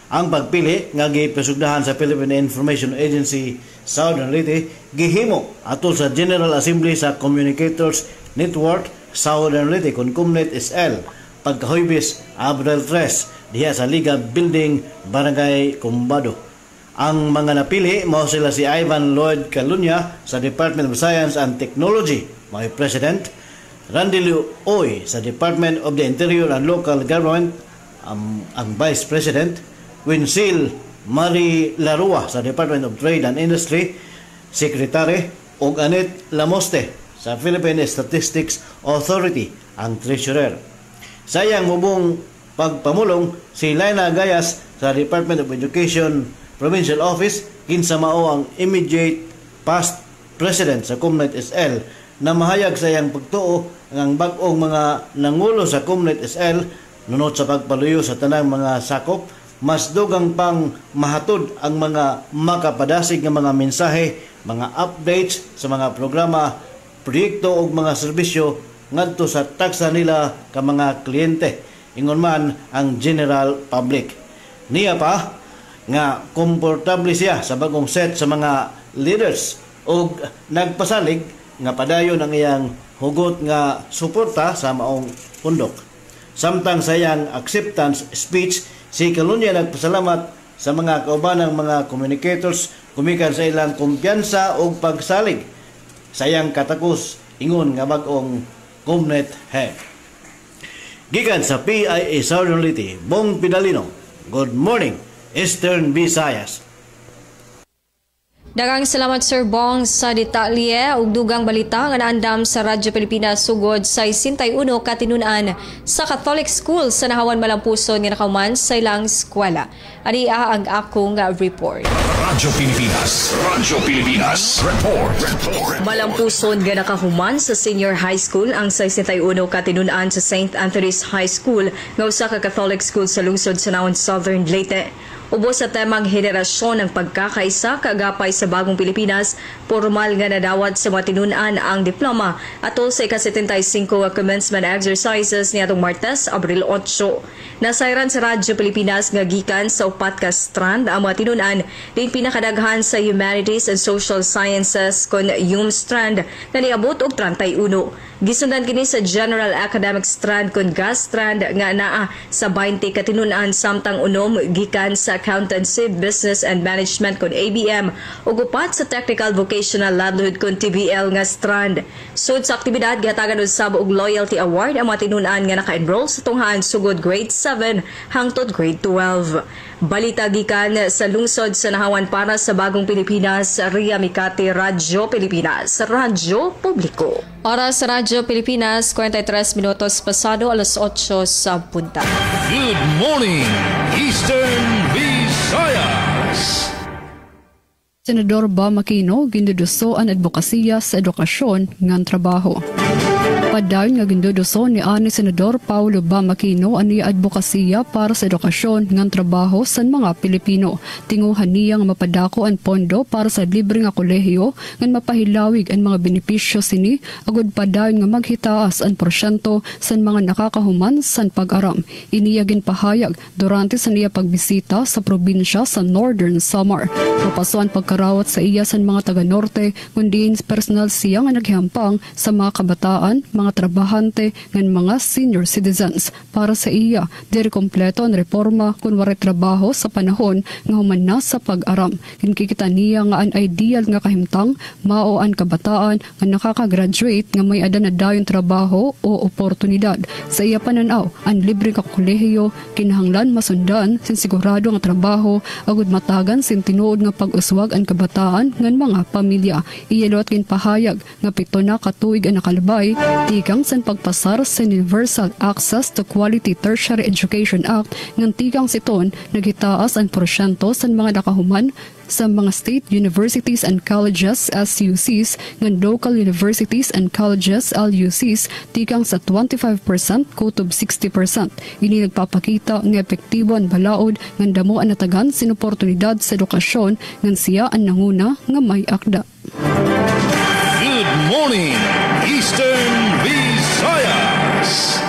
Ang pagpili nga gipasugdahan sa Philippine Information Agency Southern Leyte gihimo atol sa General Assembly sa Communicators Network Southern Leyte kun Kumnet SL pagkahuybis Abril 3 diha sa Liga Building, Barangay Cumbado. Ang mga napili mao sila si Ivan Lloyd Calunya sa Department of Science and Technology, may President, Randelio Oy sa Department of the Interior and Local Government, ang Vice President, Winsil Marie Larua sa Department of Trade and Industry, Secretary, ug Anet Lamoste sa Philippine Statistics Authority, ang Treasurer. Sayang mubong pagpamulong si Laina Gayas sa Department of Education Provincial Office kinsa mao ang immediate past president sa Kumnet SL na mahayag sa iyang pagtuo ang bag-ong mga nangulo sa Kumnet SL nunot sa pagpaluyo sa tanang mga sakop mas dugang pang mahatod ang mga makapadasig nga mga mensahe, mga updates sa mga programa, proyekto o mga serbisyo ngadto sa taksa nila ka mga kliyente, ingon man ang general public. Niya pa nga komportable siya sa bagong set sa mga leaders o nagpasalig nga padayon ang iyang hugot nga suporta sa maong pundok. Samtang sa iyang acceptance speech, si Kalunya nagpasalamat sa mga kaubanang mga communicators kumikan sa ilang kumpiyansa o pagsalig sa iyang katakos ingon nga bagong Comnet head. Gikan sa PIA Southern Leyte, Bong Pidalino. Good morning, Eastern Visayas. Daghang salamat Sir Bong sa detalye ug dugang balita nga naandam sa Radyo Pilipinas sugod sa 61 katinunan sa Catholic School sa Nahawan Malampuson nga nakahuman sa ilang eskwela. Ani ang akong report. Radyo Pilipinas report. Malampuson nga nakahuman sa senior high school ang 61 katinunan sa St. Anthony's High School nga usa ka Catholic school sa lungsod sa Nahawan Southern Leyte. Ubos sa temang henerasyon ng pagkakaisa kaagapay sa bagong Pilipinas, formal nga nadawat sa mga tinunan ang diploma atol sa ika-75 commencement exercises niadtong Martes, Abril 8. Nasayran sa Radyo Pilipinas nga gikan sa upat ka strand ang mga tinunan din pinakadaghan sa Humanities and Social Sciences kon YUM strand nga niabot og 31. Gisundan kini sa General Academic Strand kon GAS strand nga naa sa 20 katinunan samtang unom gikan sa Accountancy, Business and Management kon ABM ug upat sa Technical Vocational Livelihood kon TVL nga strand. Sud sa aktibidad gihatagan usab og Loyalty Award ang mga tinunan nga naka-enroll sa tunghaan sugod grade 7 hangtod grade 12. Balita gikan sa lungsod sa Nahawan para sa Bagong Pilipinas, Ria Mikati, Radyo Pilipinas, Radyo Publiko. Oras sa Radyo Pilipinas, 43 minutos pasado alas 8 sa punta. Good morning, Eastern Visayas. Senador Bam Aquino ginduduso ang advokasya sa edukasyon ngan trabaho. Padayon nga ginduduso ni ani Senador Paulo Bam Aquino ani advokasya para sa edukasyon ngan trabaho sa mga Pilipino. Tinguhan niya nga mapadako ang pondo para sa libre nga kolehiyo ngan mapahilawig ang mga benepisyo sini agud padayon nga maghitaas ang porsyento sa mga nakakahuman sa pag-aram. Iniya ginpahayag durante sa niya pagbisita sa probinsya sa Northern Samar. Mapasuan pagkarawat sa iya sa mga taga-norte kundi personal siya nga naghihampang sa mga kabataan, mga trabahante ng mga senior citizens. Para sa iya, diri kompleto ang reforma kung waray trabaho sa panahon nga human na sa pag-aram. Kinkikita niya nga ang ideal nga kahimtang mao ang kabataan nga nakaka-graduate nga may ada na dayon trabaho o oportunidad. Sa iya pananaw, ang libre ka kolehiyo kinahanglan masundan sin sigurado nga trabaho agud matagan sin tinuod nga pag-uswag ang kabataan ng mga pamilya. Iyalot ginpahayag nga 7 na katuig ang nakalabay tikang sa pagpasar sa Universal Access to Quality Tertiary Education Act ng tikang siton naghitaas ang porsyento sa mga nakahuman sa mga state universities and colleges SUCs ng local universities and colleges LUCs tikang sa 25% kutob 60%. Ini nagpapakita ng epektibo ang balaod ng damo ang natagan sin oportunidad sa edukasyon ng siya ang nanguna nga may akda. Good morning, Eastern Visayas.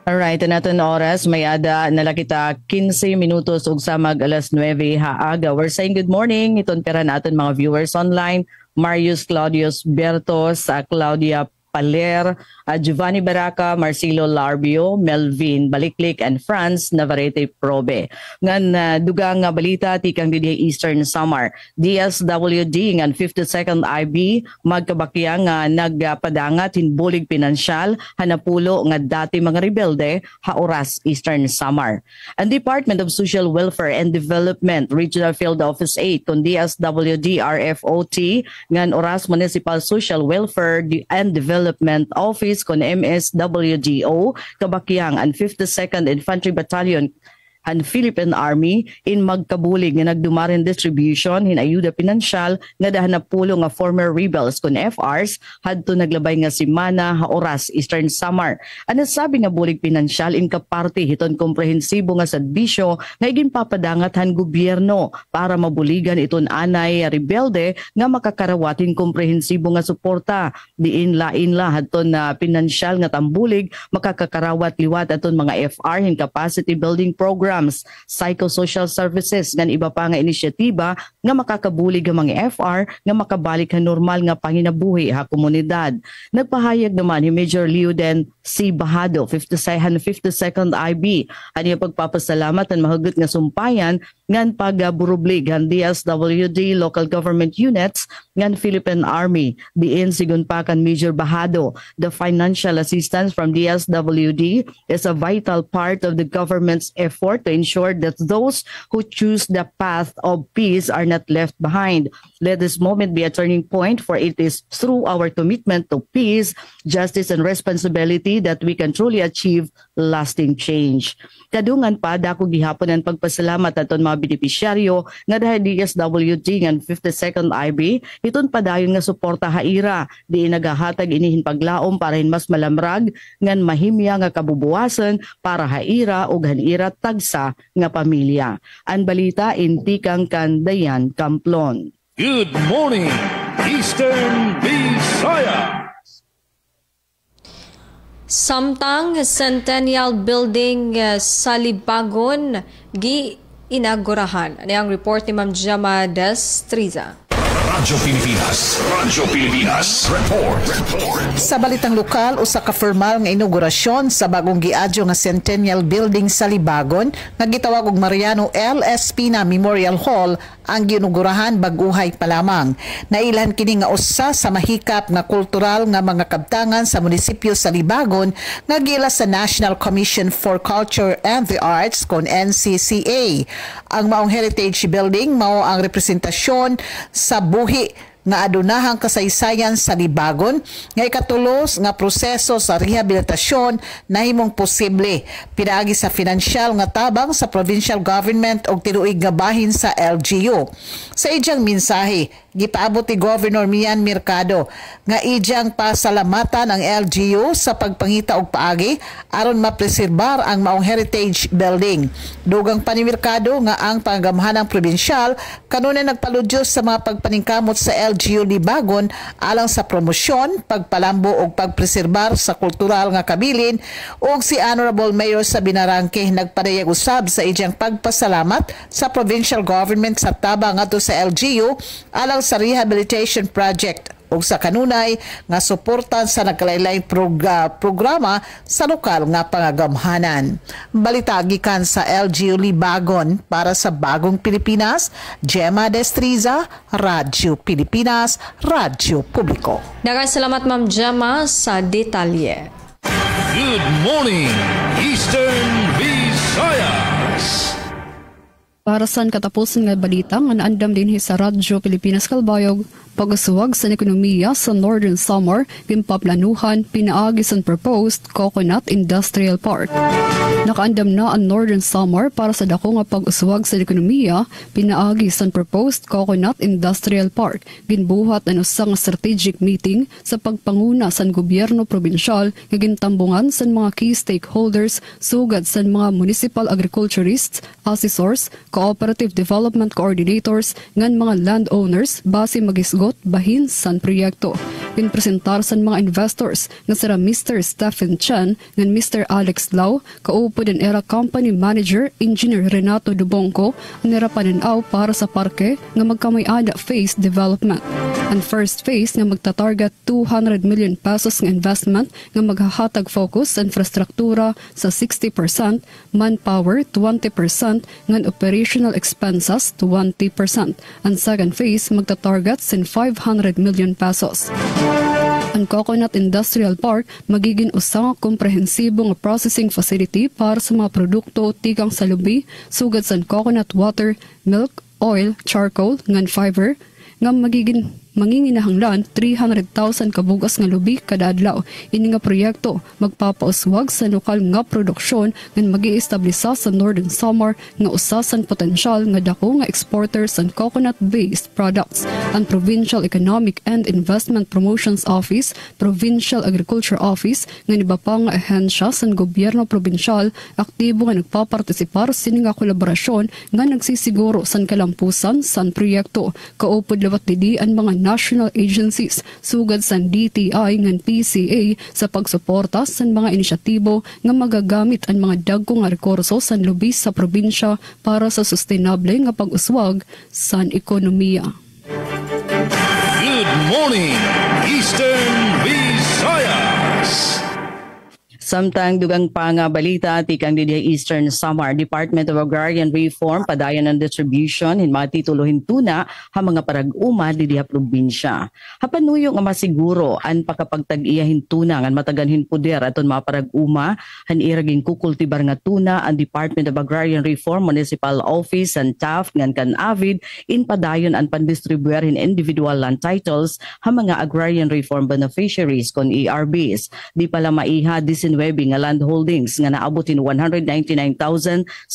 Alright, natin oras, may ada nalakita 15 minutos ug samag alas 9 haaga. We're saying good morning. Iton pera natin mga viewers online. Marius Claudius Bertos, Claudia Paler, Giovanni Baraca, Marcelo Larbio, Melvin Baliklik, and Franz Navarrete Probe. Ngan dugang balita tikang di Eastern Samar. DSWD ngan 52nd IB magkabakyang nagpadangat hinbulig pinansyal hanapulo nga dati mga rebelde haoras Eastern Samar. Ang Department of Social Welfare and Development Regional Field Office 8 kon DSWD RFOT ngan oras Municipal Social Welfare and Development Office kon MSWDO kabakyang ang 52nd Infantry Battalion han Philippine Army in magkabulig nga nagdumarin distribution hin ayuda pinansyal nga dahan na pulo nga former rebels kun FRs hadto naglabay nga semana ha oras Eastern Samar. Ano sabi nga bulig pinansyal in kaparte hiton komprehensibo nga serbisyo nga ginpapadangat han gobyerno para mabuligan iton anay rebelde nga makakarawatin komprehensibo nga suporta diin lain la hadton na pinansyal nga tambulig makakakarawat liwat aton mga FR in capacity building programs, psychosocial services ngan iba pa nga inisyatiba nga makakabulig ang mga FR nga makabalik ang normal nga panginabuhi ha komunidad. Nagpahayag naman ni Major Leoden C. Bahado, 52nd IB. Ano pagpapasalamat ang mahugot nga sumpayan ngan pagburublig ang DSWD local government units ngan Philippine Army. Diin sigun pa kan Major Bahado, the financial assistance from DSWD is a vital part of the government's effort to ensure that those who choose the path of peace are not left behind. Let this moment be a turning point, for it is through our commitment to peace, justice, and responsibility that we can truly achieve lasting change. Kadungan pa, dako gihapon ang pagpasalamat aton mga benepisyaryo nga dahil DSWD ngan 52nd IB, iton padayon nga suporta haira, di nagahatag inihin paglaom para hin mas malamrag ngan mahimya nga kabubuwasan para haira ug hanira tagsa nga pamilya. Ang balita intikang kan Dayan Camplon. Good morning, Eastern Visayas! Samtang Centennial Building sa Libagon gi-inaugurahan. Ano ang report ni Ma'am Jama Destriza? Radyo Pilipinas report. Sa balitang lokal, usa ka formal nga inaugurasyon sa bagong giadyo nga Centennial Building sa Libagon nga gitawag og Mariano L. Espina Memorial Hall ang giinugurahan bag-uhay pa lamang. Nailan kini nga usa sa mahikap nga kultural nga mga kabtangan sa munisipyo sa Libagon nga gila sa National Commission for Culture and the Arts kon NCCA. Ang maong heritage building mao ang representasyon sa buhi nga adunahang kasaysayan sa Libagon nga ikatulos nga proseso sa rehabilitasyon nahimong posible pinaagi sa financial nga tabang sa provincial government og tinuig nga bahin sa LGU. Sa ijang mensahe, gipaabot ni Governor Mian Mercado nga ijang pasalamatan ang LGU sa pagpangita og paagi aron mapreserbar ang maong heritage building. Dugang pa ni Mercado nga ang panggamhanang probinsyal kanunay nagpaludyos sa mga pagpaningkamot sa LGU Libagon alang sa promosyon, pagpalambo ug pagpreserbar sa kultural nga kabilin, ug si Honorable Mayor sa Binarangke nagpadayag usab sa ijang pagpasalamat sa provincial government sa tabang ngadto sa LGU alang sa rehabilitation project ug sa kanunay nga suportan sa nagkalain-laing programa sa lokal nga pangagamhanan. Balita gikan sa LGU Libagon para sa Bagong Pilipinas, Gemma Destriza, Radyo Pilipinas, Radyo Publiko. Salamat Ma'am Gemma sa detalye. Good morning, Eastern Visayas! Para sa katapusan nga balita nga naandam din sa Radyo Pilipinas Kalbayog, pag-usuwag sa ekonomiya sa Northern Samar, pimpaplanuhan, pinaagi sa proposed Coconut Industrial Park. Nakaandam na ang Northern Samar para sa dako nga pag-usuwag sa ekonomiya, pinaagi sa proposed Coconut Industrial Park. Ginbuhat ang usang strategic meeting sa pagpanguna sa gobyerno probinsyal nga gintambungan sa mga key stakeholders sugad sa mga municipal agriculturists, assessors, cooperative development coordinators, ngan mga landowners base magisgot bahin san proyekto. Pinpresentar sa mga investors nga sila Mr. Stephen Chan ngan Mr. Alex Lau, kaupod ang era company manager Engineer Renato Dubongco, ang nirapaninaw para sa parke nga magkamay-ada phase development. Ang first phase nga magtatarget 200 million pesos nga investment nga maghahatag focus sa infrastruktura sa 60%, manpower 20%, ngan operational expenses 20%. Ang second phase magtatarget sa 500 million pesos. Ang Coconut Industrial Park magiging usang komprehensibong processing facility para sa mga produkto tikang sa lubi, sugad sa coconut water, milk, oil, charcoal, ngan fiber, nga magiging manginginahanglan 300,000 kabugas nga lubi kada adlaw. Ini nga proyekto magpapauswag sa lokal nga produksyon nga magi-establisa sa Northern Samar nga usa sa potensyal nga dako nga exporters and coconut-based products. Ang Provincial Economic and Investment Promotions Office, Provincial Agriculture Office nga iba pa nga ahensya sa gobyerno probinsyal aktibo nga nagpapartisipar sa nga kolaborasyon nga nagsisiguro sa kalampusan sa proyekto. Kaupod lawat didi ang mga national agencies sugad sa DTI ngan PCA sa pagsuporta sa mga inisyatibo nga magagamit ang mga dagko nga rekurso sa lubis sa probinsya para sa sustainable nga pag-uswag sa ekonomiya. Good morning, Eastern Visayas! Samtang dugang pa nga balita, tikang di Eastern Samar, Department of Agrarian Reform, padayon ng distribution, mga titulohin tuna, ha mga parag-uma di probinsya. Hapanuyo nga masiguro, an pakapagtag-iyahin tuna, ang mataganhin puder, aton mga parag-uma, han iraging kukultibar nga tuna, ang Department of Agrarian Reform, Municipal Office, and TAF, ngan kan avid, in padayon ang pandistribuer in individual land titles, ha mga agrarian reform beneficiaries kon ERBs. Di pala maiha, nga land holdings nga naabot in 199,773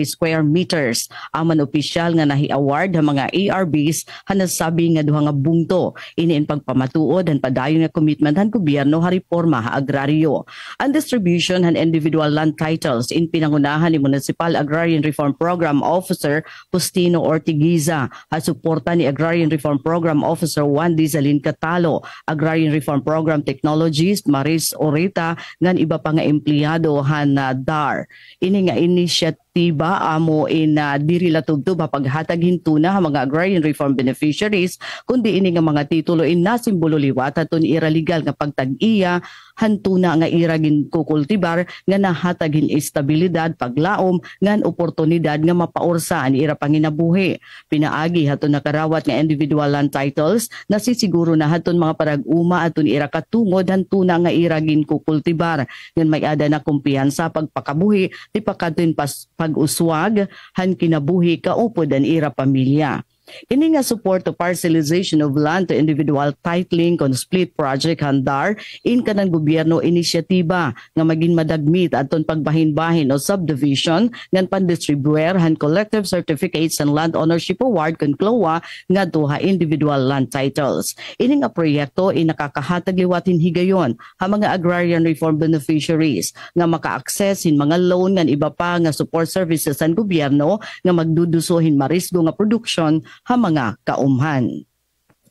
square meters. Aman opisyal nga nahi-award ang mga ARBs hanasabi nga duha nga bungto ini in pagpamatuod han padayon nga commitment han gobyerno ha reforma ha agraryo. Ang distribution han individual land titles in pinangunahan ni Municipal Agrarian Reform Program Officer Justino Ortigiza ha suporta ni Agrarian Reform Program Officer Juan Dizalin Catalo, Agrarian Reform Program Technologist Maris Orita ngan iba pa nga empleyado han DAR. Ini nga inisyatiba amo in diri latugtub paghatag hintuna ha mga agrarian reform beneficiaries kundi ini nga mga titulo in nasimbolo liwat aton ira legal nga pagtag-iya hantuna nga iragin kukultibar nga nahatag hin estabilidad paglaom ngan oportunidad nga mapaorsa ni ira panginabuhi. Pinaagi haton nakarawat nga individual land titles nasisiguro na haton mga parag-uma aton ira katungod hantuna nga iragin kukultibar ngan may ada na kumpiyansa pagpakabuhi ti pakaton pag-uswag han kinabuhi kaupod an ira pamilya. Ini nga support to parcelization of land to individual titling kon split project handar in kanang gobyerno inisyatiba nga maging madagmit aton pagbahin-bahin o subdivision ngan pandistribuer han collective certificates and land ownership award kon CLOA nga duha individual land titles. Ini nga proyekto nakakahatag liwatin higayon ha mga agrarian reform beneficiaries nga maka-access hin mga loan ngan iba pa nga support services san gobyerno nga magdudusohin marisgo nga production ha mga kaumhan.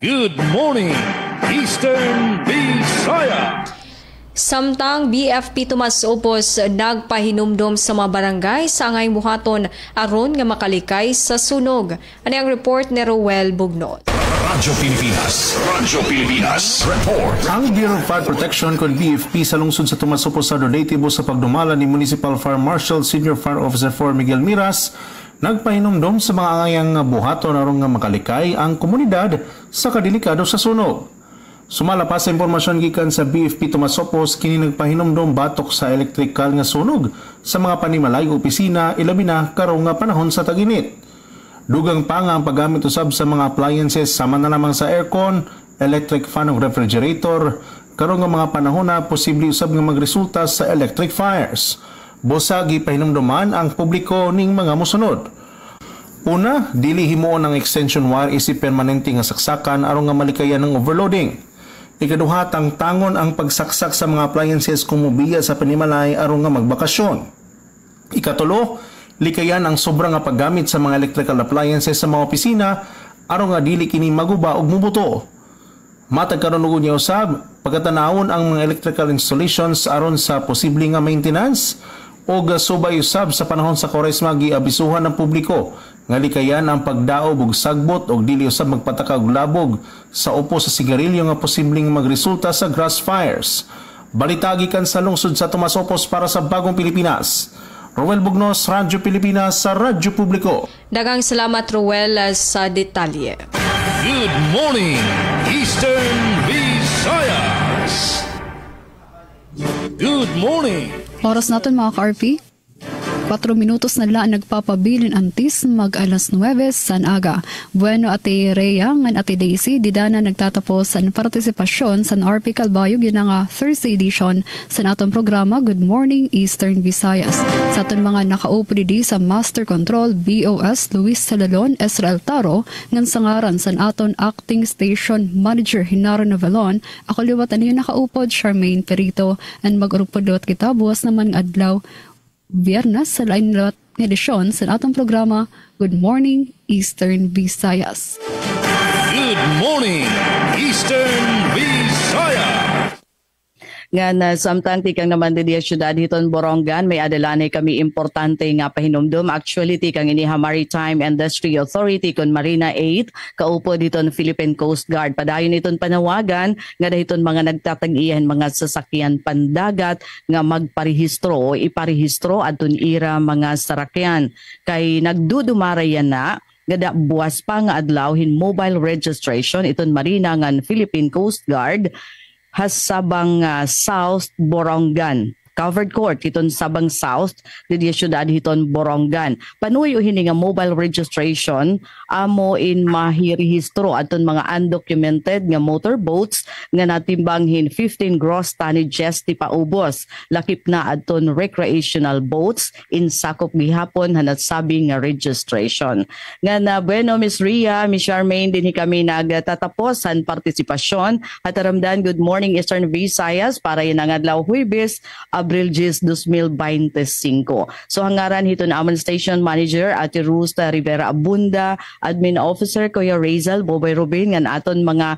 Good morning, Eastern Visayas! Samtang BFP Tomas Opos nagpahinumdom sa mga barangay sa angay buhaton aron nga makalikay sa sunog. Ano ang report ni Roel Bugnot? Radyo Pilipinas report. Ang Bureau of Fire Protection kon BFP sa lungsod sa Tomas Opos sa natibo sa pagdumala ni Municipal Fire Marshal Senior Fire Officer 4 Miguel Miras nagpahinumdom sa mga angayang buhaton aron nga makalikay ang komunidad sa kadelikado sa sunog. Sumala pa sa impormasyon gikan sa BFP Tomas Opos kini nagpahinumdom batok sa electrical nga sunog sa mga panimalay opisina ilabi na karong nga panahon sa tag-init. Dugang pa nga ang paggamit usab sa mga appliances sama na lamang sa aircon, electric fan ug refrigerator karong nga mga panahon na posible usab nga magresulta sa electric fires. Bosagi pahinumduman ang publiko ning mga mosunod. Una, dili himuon ang extension wire isip permanente nga saksakan aron nga malikayan ng overloading. Ikaduha, tangon ang pagsaksak sa mga appliances kung mobilya sa panimalay aron nga magbakasyon. Ikatulo, likayan ang sobra nga paggamit sa mga electrical appliances sa mga opisina aron nga dili kini maguba og mubuto. Matag karon ug niya usab pagkatanawon ang mga electrical installations aron sa posible nga maintenance o subay usab sa panahon sa Koresma giabisuhan ng publiko nga likayan ang pagdaob og sagbot og dili usab magpataka og labog sa upo sa sigarilyo nga posibleng magresulta sa grass fires. Balita gikan sa lungsod sa Tomas Opos para sa Bagong Pilipinas. Roel Bugnos, Radyo Pilipinas sa Radyo Publiko. Daghang salamat Roel sa detalye. Good morning, Eastern Visayas! Good morning! Oras natin mga ka-RP. 4 minutos na lang nagpapabilin antis mag alas 9 san aga. Bueno ate Rhea ngan ate Daisy di na nagtatapos sa partisipasyon sa RP Calbayog yun nga Thursday edition sa natong programa Good Morning Eastern Visayas. Sa aton mga nakaupo di sa Master Control BOS Luis Salalon Israel Taro ngan sangaran sa aton Acting Station Manager Hinaro Novelon ako liwatan yung nakaupod Charmaine Perito and mag-urupodot kita buwas naman adlaw Biyernes sa lain lot edisyon sa atong programa Good Morning Eastern Visayas. Good morning Eastern Visayas. Nga samtang tikang naman di syudad hiton Borongan may adalanay kami importante nga pahinumdum. Actually tikang iniha Maritime Industry Authority kon Marina 8 kaupo diton Philippine Coast Guard. Padayon iton panawagan nga dahiton mga nagtatag-iyan mga sasakyan pandagat nga magparehistro o iparehistro adton ira mga sarakyan. Kay nagdudumarayan na gada buwas pa nga adlawhin mobile registration iton Marina ngan Philippine Coast Guard has Sabang South Borongan. Covered court iton Sabang South didi syudad hiton Borongan. Panuyo hini nga mobile registration amo in mahirehistro aton mga undocumented nga motorboats nga natimbanghin 15 gross tonnages ti paubos. Lakip na aton recreational boats in sakop gihapon hanat sabi nga registration. Nga na bueno Miss Rhea, Miss Charmaine dinhi kami nagtatapos san partisipasyon at aramdan Good Morning Eastern Visayas para yung adlaw Huwebes Abril 10, 2025. So hangaran hito na amon station manager Ate Rusta Rivera Abunda, admin officer Kuya Razel Bobay Rubin ngan aton mga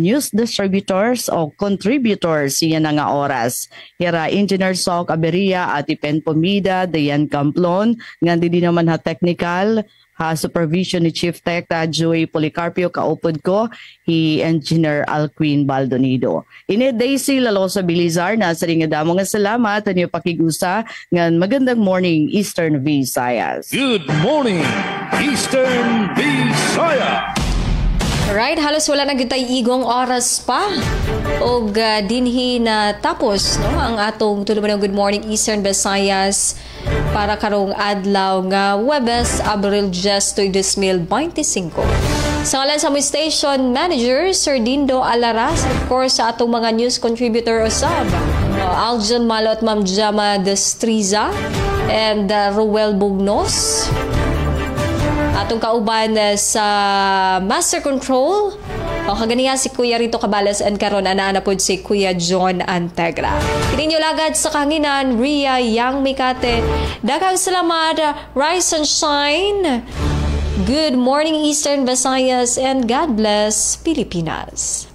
news distributors o contributors siya na nga oras. Hira Engineer Sok Aberia, Ate Pen Pomida, Dayan Camplon, ngan di naman ha technical supervision ni Chief Tech Joey Policarpio kaupod ko hi Engineer Alquin Baldonido. Ine Daisy Lalosa Bilizar na sa ring damo nga salamat anyo pakigusa ngan magandang morning Eastern Visayas. Good morning Eastern Visayas. Alright, halos wala na gitay igong oras pa. Og dinhi na tapos no ang atong tuluman ng Good Morning Eastern Visayas para karong adlaw nga Huwebes, Abril 10, 2025. Sa ngalan sa among station manager, Sir Dindo Alaras, of course sa atong mga news contributor usab, Aljon Malo at Ma'am Jama Destriza and Ruel Bugnos. Atong kauban sa Master Control o kaganiya si Kuya Rito Cabalas and karon ana pod si Kuya John Antegra. Kininyo lagad sa kanginan Rhea Yang Mikate. Daghang salamat, rise and shine. Good morning Eastern Visayas and God bless Pilipinas.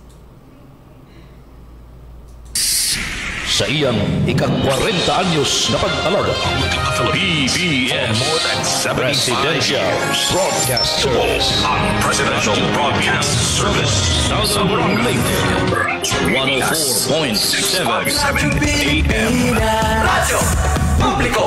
Sa iyang ika-40 anyos na pag-alaga, BBS more than 75 years broadcast service. Presidential Broadcast Service. Southern Leyte, 104.7 AM. Radio Publico